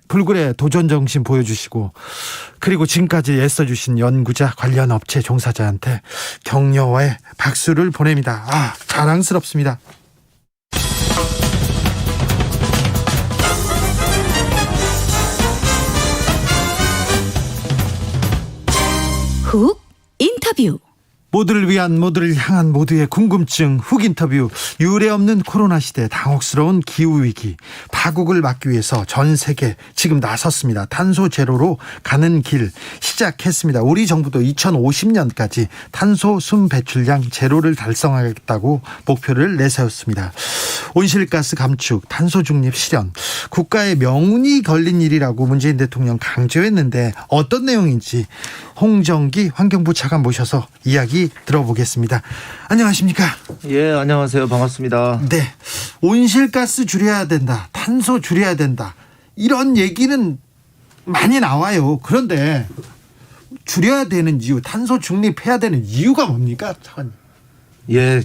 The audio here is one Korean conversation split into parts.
불굴의 도전 정신 보여주시고 그리고 지금까지 애써주신 연구자 관련 업체 종사자한테 격려의 박수를 보냅니다. 자랑스럽습니다. 훅 인터뷰. 모두를 위한, 모두를 향한 모두의 궁금증 훅 인터뷰. 유례없는 코로나 시대, 당혹스러운 기후위기, 파국을 막기 위해서 전 세계 지금 나섰습니다. 탄소 제로로 가는 길 시작했습니다. 우리 정부도 2050년까지 탄소 순 배출량 제로를 달성하겠다고 목표를 내세웠습니다. 온실가스 감축, 탄소 중립 실현, 국가의 명운이 걸린 일이라고 문재인 대통령 강조했는데 어떤 내용인지 홍정기 환경부 차관 모셔서 이야기 들어보겠습니다. 안녕하십니까? 예, 안녕하세요. 반갑습니다. 네, 온실가스 줄여야 된다, 탄소 줄여야 된다, 이런 얘기는 많이 나와요. 그런데 줄여야 되는 이유, 탄소 중립해야 되는 이유가 뭡니까? 예,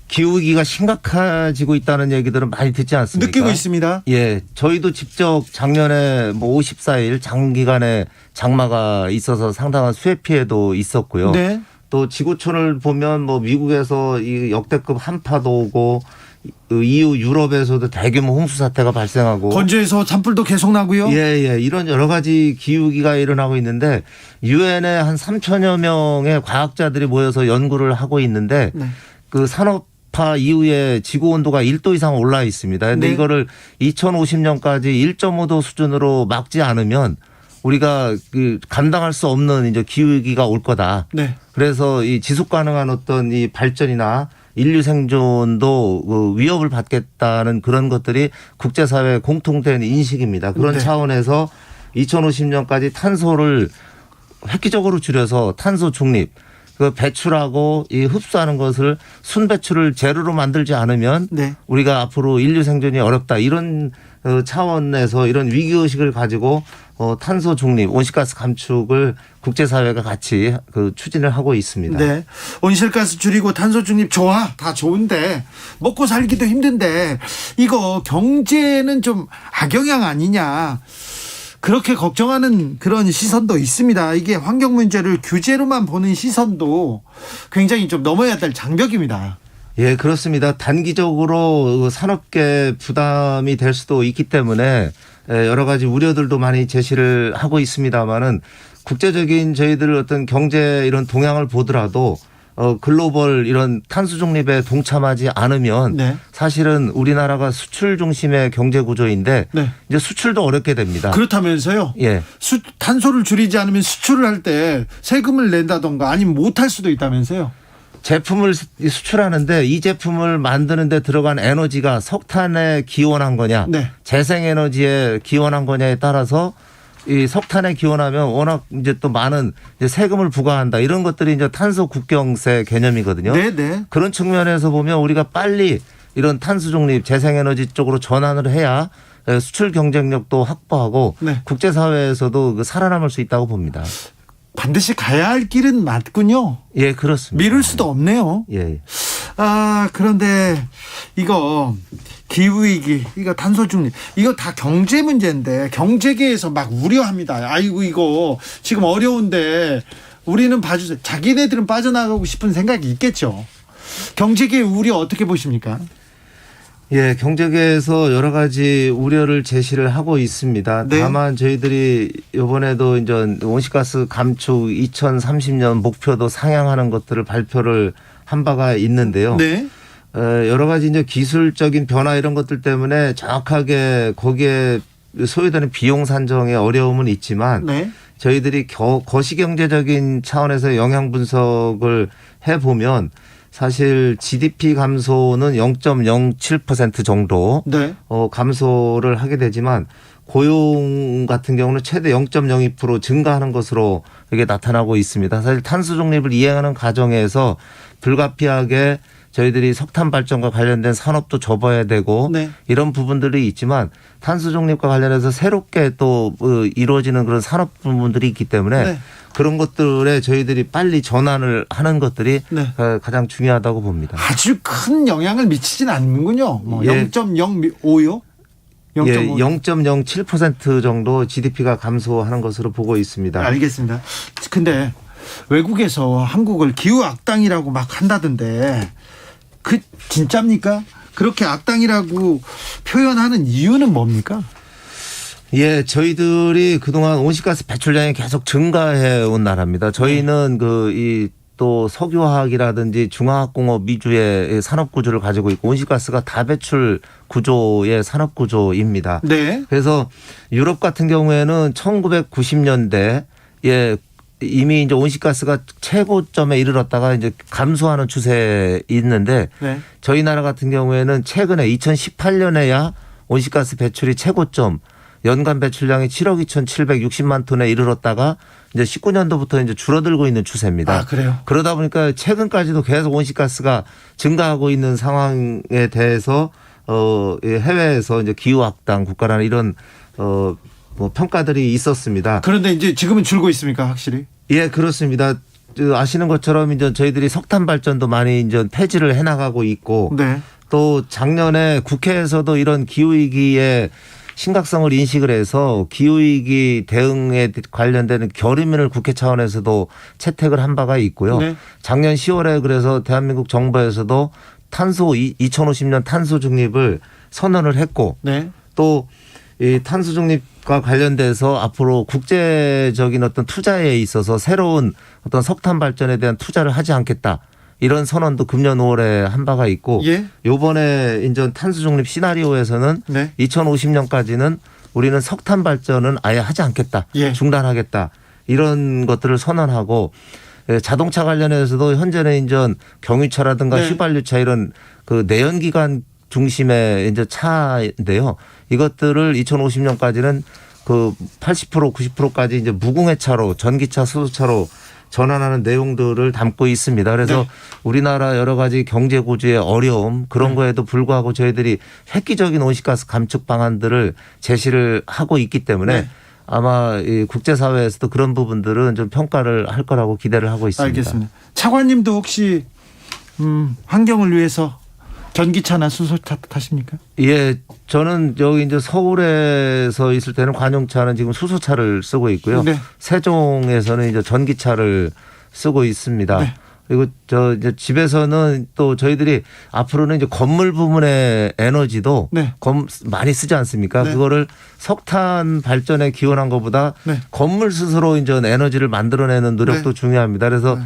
기후위기가 심각해지고 있다는 얘기들은 많이 듣지 않습니까? 느끼고 있습니다. 예, 저희도 직접 작년에 54일 장기간의 장마가 있어서 상당한 수해 피해도 있었고요. 네. 또 지구촌을 보면 미국에서 이 역대급 한파도 오고 EU 유럽에서도 대규모 홍수 사태가 발생하고 건조해서 산불도 계속 나고요. 예, 이런 여러 가지 기후위기가 일어나고 있는데 유엔에 한 3천여 명의 과학자들이 모여서 연구를 하고 있는데 네. 그 산업화 이후에 지구 온도가 1도 이상 올라 있습니다. 그런데 네. 이거를 2050년까지 1.5도 수준으로 막지 않으면 우리가 감당할 수 없는 이제 기후위기가 올 거다. 네. 그래서 이 지속 가능한 어떤 이 발전이나 인류 생존도 위협을 받겠다는 그런 것들이 국제사회의 공통된 인식입니다. 그런 네. 차원에서 2050년까지 탄소를 획기적으로 줄여서 탄소 중립, 배출하고 이 흡수하는 것을 순배출을 제로로 만들지 않으면 네. 우리가 앞으로 인류 생존이 어렵다. 이런 차원에서 이런 위기의식을 가지고 탄소 중립, 온실가스 감축을 국제사회가 같이 추진을 하고 있습니다. 네. 온실가스 줄이고 탄소 중립 좋아. 다 좋은데 먹고 살기도 힘든데 이거 경제는 좀 악영향 아니냐, 그렇게 걱정하는 그런 시선도 있습니다. 이게 환경 문제를 규제로만 보는 시선도 굉장히 좀 넘어야 될 장벽입니다. 예, 그렇습니다. 단기적으로 산업계 부담이 될 수도 있기 때문에 여러 가지 우려들도 많이 제시를 하고 있습니다만은 국제적인 저희들 어떤 경제 이런 동향을 보더라도 글로벌 이런 탄소 중립에 동참하지 않으면 네. 사실은 우리나라가 수출 중심의 경제 구조인데 네. 이제 수출도 어렵게 됩니다. 그렇다면서요? 예. 탄소를 줄이지 않으면 수출을 할 때 세금을 낸다던가 아니면 못할 수도 있다면서요? 제품을 수출하는데 이 제품을 만드는 데 들어간 에너지가 석탄에 기원한 거냐, 네. 재생에너지에 기원한 거냐에 따라서 이 석탄에 기원하면 워낙 이제 또 많은 이제 세금을 부과한다. 이런 것들이 이제 탄소 국경세 개념이거든요. 네. 그런 측면에서 보면 우리가 빨리 이런 탄소 중립, 재생에너지 쪽으로 전환을 해야 수출 경쟁력도 확보하고 네. 국제사회에서도 살아남을 수 있다고 봅니다. 반드시 가야 할 길은 맞군요. 예, 그렇습니다. 미룰 수도 없네요. 예. 그런데 이거 기후위기, 이거 탄소 중립, 이거 다 경제 문제인데 경제계에서 막 우려합니다. 아이고 이거 지금 어려운데 우리는 봐주세요. 자기네들은 빠져나가고 싶은 생각이 있겠죠. 경제계의 우려 어떻게 보십니까? 예, 경제계에서 여러 가지 우려를 제시를 하고 있습니다. 네. 다만 저희들이 이번에도 이제 온실가스 감축 2030년 목표도 상향하는 것들을 발표를 한 바가 있는데요. 네. 여러 가지 이제 기술적인 변화 이런 것들 때문에 정확하게 거기에 소요되는 비용 산정의 어려움은 있지만 네. 저희들이 거시경제적인 차원에서 영향 분석을 해보면 사실 GDP 감소는 0.07% 정도 네. 감소를 하게 되지만 고용 같은 경우는 최대 0.02% 증가하는 것으로 이게 나타나고 있습니다. 사실 탄소 중립을 이행하는 과정에서 불가피하게 저희들이 석탄 발전과 관련된 산업도 접어야 되고 네. 이런 부분들이 있지만 탄소 중립과 관련해서 새롭게 또 이루어지는 그런 산업 부분들이 있기 때문에 네. 그런 것들에 저희들이 빨리 전환을 하는 것들이 네. 가장 중요하다고 봅니다. 아주 큰 영향을 미치진 않는군요. 예. 0.05요? 예, 0.5. 0.07% 정도 GDP가 감소하는 것으로 보고 있습니다. 알겠습니다. 근데 외국에서 한국을 기후 악당이라고 막 한다던데 그 진짜입니까? 그렇게 악당이라고 표현하는 이유는 뭡니까? 예, 저희들이 그동안 온실가스 배출량이 계속 증가해 온 나라입니다. 저희는 또 석유화학이라든지 중화학공업 위주의 산업 구조를 가지고 있고 온실가스가 다배출 구조의 산업 구조입니다. 네. 그래서 유럽 같은 경우에는 1990년대에 이미 이제 온실가스가 최고점에 이르렀다가 이제 감소하는 추세에 있는데 네. 저희 나라 같은 경우에는 최근에 2018년에야 온실가스 배출이 최고점 연간 배출량이 7억 2,760만 톤에 이르렀다가 이제 19년도부터 이제 줄어들고 있는 추세입니다. 아, 그래요? 그러다 보니까 최근까지도 계속 온실가스가 증가하고 있는 상황에 대해서 해외에서 이제 기후악당 국가라는 이런 뭐 평가들이 있었습니다. 그런데 이제 지금은 줄고 있습니까, 확실히? 예, 그렇습니다. 아시는 것처럼 이제 저희들이 석탄 발전도 많이 이제 폐지를 해나가고 있고 네. 또 작년에 국회에서도 이런 기후위기에 심각성을 인식을 해서 기후위기 대응에 관련되는 결의문을 국회 차원에서도 채택을 한 바가 있고요. 네. 작년 10월에 그래서 대한민국 정부에서도 2050년 탄소 중립을 선언을 했고 네. 또 이 탄소 중립과 관련돼서 앞으로 국제적인 어떤 투자에 있어서 새로운 어떤 석탄 발전에 대한 투자를 하지 않겠다. 이런 선언도 금년 5월에 한 바가 있고 예. 요번에 인전 탄소 중립 시나리오에서는 네. 2050년까지는 우리는 석탄 발전은 아예 하지 않겠다. 예. 중단하겠다. 이런 것들을 선언하고 자동차 관련해서도 현재는 인전 경유차라든가 네. 휘발유차 이런 그 내연기관 중심의 이제 차인데요. 이것들을 2050년까지는 그 80% 90%까지 이제 무공해차로 전기차 수소차로 전환하는 내용들을 담고 있습니다. 그래서 네. 우리나라 여러 가지 경제 구조의 어려움 그런 네. 거에도 불구하고 저희들이 획기적인 온실가스 감축 방안들을 제시를 하고 있기 때문에 네. 아마 이 국제사회에서도 그런 부분들은 좀 평가를 할 거라고 기대를 하고 있습니다. 알겠습니다. 차관님도 혹시 환경을 위해서 전기차나 수소차 타십니까? 예, 저는 여기 이제 서울에서 있을 때는 관용차는 지금 수소차를 쓰고 있고요. 네. 세종에서는 이제 전기차를 쓰고 있습니다. 네. 그리고 저 이제 집에서는 또 저희들이 앞으로는 이제 건물 부문의 에너지도 네. 많이 쓰지 않습니까? 네. 그거를 석탄 발전에 기원한 것보다 네. 건물 스스로 이제 에너지를 만들어내는 노력도 네. 중요합니다. 그래서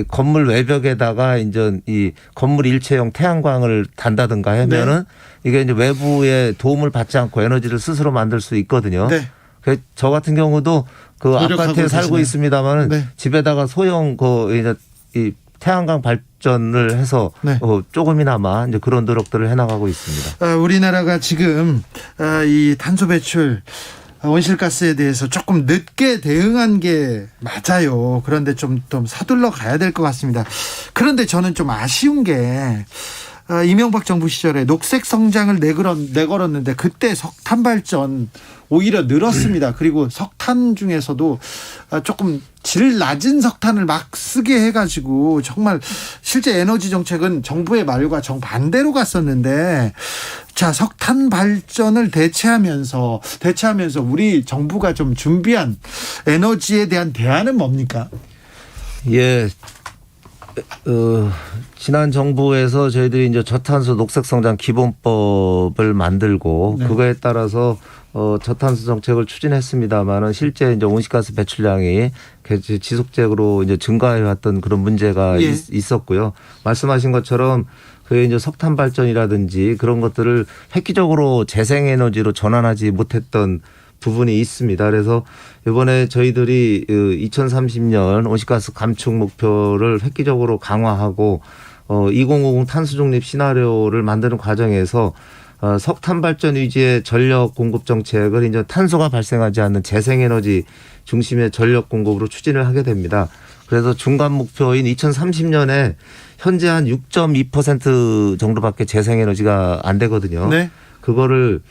건물 외벽에다가 이제 이 건물 일체형 태양광을 단다든가 하면은 이게 이제 외부의 도움을 받지 않고 에너지를 스스로 만들 수 있거든요. 네. 저 같은 경우도 그 노력하고 아파트에 살고 계시네요. 있습니다만은 네. 집에다가 소형 이제 이 태양광 발전을 해서 네. 조금이나마 이제 그런 노력들을 해나가고 있습니다. 우리나라가 지금 이 탄소 배출 온실가스에 대해서 조금 늦게 대응한 게 맞아요. 그런데 좀 서둘러 가야 될 것 같습니다. 그런데 저는 좀 아쉬운 게 이명박 정부 시절에 녹색 성장을 내걸었는데 그때 석탄 발전 오히려 늘었습니다. 그리고 석탄 중에서도 조금 질 낮은 석탄을 막 쓰게 해가지고 정말 실제 에너지 정책은 정부의 말과 정반대로 갔었는데 자 석탄 발전을 대체하면서 우리 정부가 좀 준비한 에너지에 대한 대안은 뭡니까? 예. 지난 정부에서 저희들이 이제 저탄소 녹색성장 기본법을 만들고 네. 그거에 따라서 저탄소 정책을 추진했습니다만은 실제 이제 온실가스 배출량이 지속적으로 이제 증가해 왔던 그런 문제가 예. 있었고요. 말씀하신 것처럼 그 이제 석탄 발전이라든지 그런 것들을 획기적으로 재생에너지로 전환하지 못했던 부분이 있습니다. 그래서 이번에 저희들이 2030년 온실가스 감축 목표를 획기적으로 강화하고 2050 탄소 중립 시나리오를 만드는 과정에서 석탄 발전 위주의 전력 공급 정책을 이제 탄소가 발생하지 않는 재생에너지 중심의 전력 공급으로 추진을 하게 됩니다. 그래서 중간 목표인 2030년에 현재 한 6.2% 정도밖에 재생에너지가 안 되거든요. 네. 그거를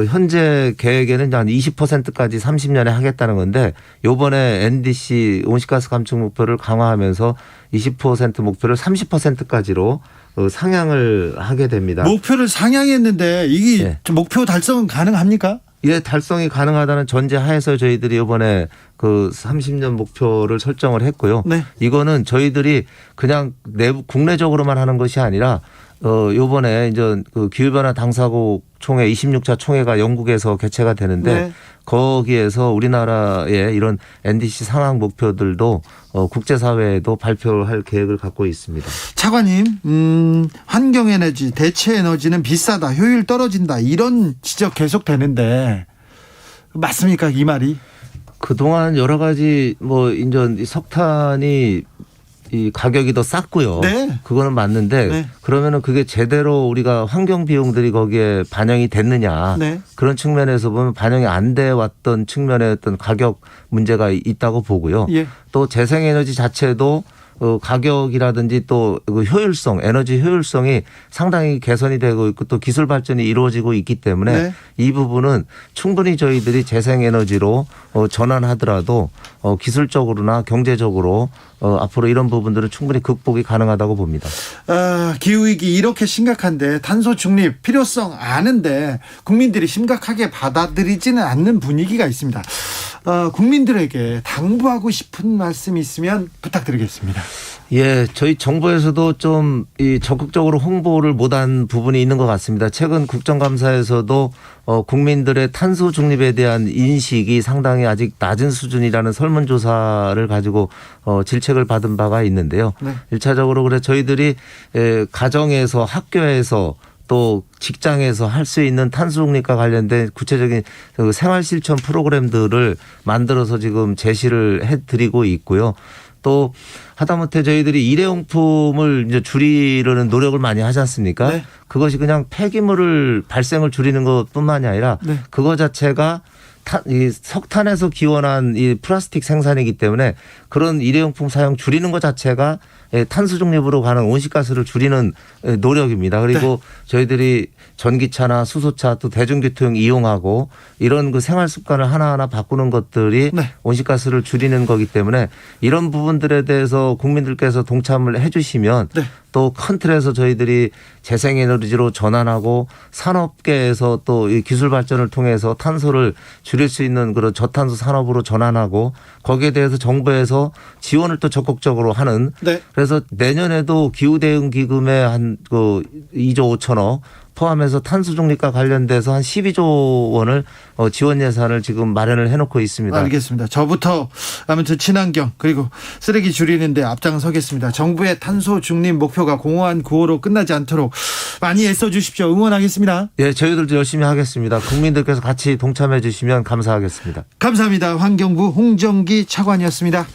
현재 계획에는 한 20%까지 30년에 하겠다는 건데 요번에 NDC 온실가스 감축 목표를 강화하면서 20% 목표를 30%까지로 상향을 하게 됩니다. 목표를 상향했는데 이게 예. 목표 달성은 가능합니까? 예, 달성이 가능하다는 전제 하에서 저희들이 이번에 그 30년 목표를 설정을 했고요. 네. 이거는 저희들이 그냥 국내적으로만 하는 것이 아니라 요번에 이제 그 기후변화 당사국 총회 26차 총회가 영국에서 개최가 되는데 네. 거기에서 우리나라의 이런 NDC 상향 목표들도 국제사회에도 발표할 계획을 갖고 있습니다. 차관님, 환경에너지, 대체에너지는 비싸다, 효율 떨어진다 이런 지적 계속 되는데 맞습니까 이 말이? 그동안 여러 가지 뭐 인전 석탄이 이 가격이 더 쌌고요. 네. 그거는 맞는데 네. 그러면은 그게 제대로 우리가 환경 비용들이 거기에 반영이 됐느냐. 네. 그런 측면에서 보면 반영이 안 돼 왔던 측면의 어떤 가격 문제가 있다고 보고요. 예. 또 재생에너지 자체도 가격이라든지 또 그 효율성, 에너지 효율성이 상당히 개선이 되고 있고 또 기술 발전이 이루어지고 있기 때문에 네. 이 부분은 충분히 저희들이 재생에너지로 전환하더라도 기술적으로나 경제적으로 앞으로 이런 부분들은 충분히 극복이 가능하다고 봅니다. 기후위기 이렇게 심각한데 탄소 중립 필요성 아는데 국민들이 심각하게 받아들이지는 않는 분위기가 있습니다. 국민들에게 당부하고 싶은 말씀이 있으면 부탁드리겠습니다. 예, 저희 정부에서도 좀 이 적극적으로 홍보를 못한 부분이 있는 것 같습니다. 최근 국정감사에서도 국민들의 탄소 중립에 대한 인식이 상당히 아직 낮은 수준이라는 설문조사를 가지고 질책을 받은 바가 있는데요. 네. 1차적으로 그래 저희들이 가정에서 학교에서 또 직장에서 할 수 있는 탄소 중립과 관련된 구체적인 생활 실천 프로그램들을 만들어서 지금 제시를 해드리고 있고요. 또 하다못해 저희들이 일회용품을 이제 줄이려는 노력을 많이 하지 않습니까? 네. 그것이 그냥 폐기물을 발생을 줄이는 것뿐만이 아니라 네. 그거 자체가 이 석탄에서 기원한 이 플라스틱 생산이기 때문에 그런 일회용품 사용 줄이는 것 자체가 탄소 중립으로 가는 온실가스를 줄이는 노력입니다. 그리고 네. 저희들이 전기차나 수소차 또 대중교통 이용하고 이런 그 생활 습관을 하나하나 바꾸는 것들이 네. 온실가스를 줄이는 거기 때문에 이런 부분들에 대해서 국민들께서 동참을 해 주시면 네. 또 큰 틀에서 저희들이 재생에너지로 전환하고 산업계에서 또 이 기술 발전을 통해서 탄소를 줄일 수 있는 그런 저탄소 산업으로 전환하고 거기에 대해서 정부에서 지원을 또 적극적으로 하는 네. 그래서 내년에도 기후대응기금에 한 그 2조 5천억 포함해서 탄소 중립과 관련돼서 한 12조 원을 지원 예산을 지금 마련을 해놓고 있습니다. 알겠습니다. 저부터 아무튼 친환경 그리고 쓰레기 줄이는데 앞장서겠습니다. 정부의 탄소 중립 목표가 공허한 구호로 끝나지 않도록 많이 애써 주십시오. 응원하겠습니다. 예, 저희들도 열심히 하겠습니다. 국민들께서 같이 동참해 주시면 감사하겠습니다. 감사합니다. 환경부 홍정기 차관이었습니다.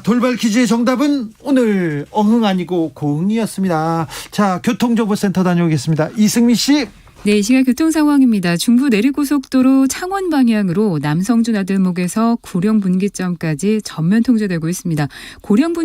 돌발 퀴즈의 정답은 오늘 어흥 아니고 고흥이었습니다. 자, 교통정보센터 다녀오겠습니다. 이승미 씨. 네, 이 시각 교통 상황입니다. 중부 내리고속도로 창원 방향으로 남성주 나들목에서 구령 분기점까지 전면 통제되고 있습니다. 고령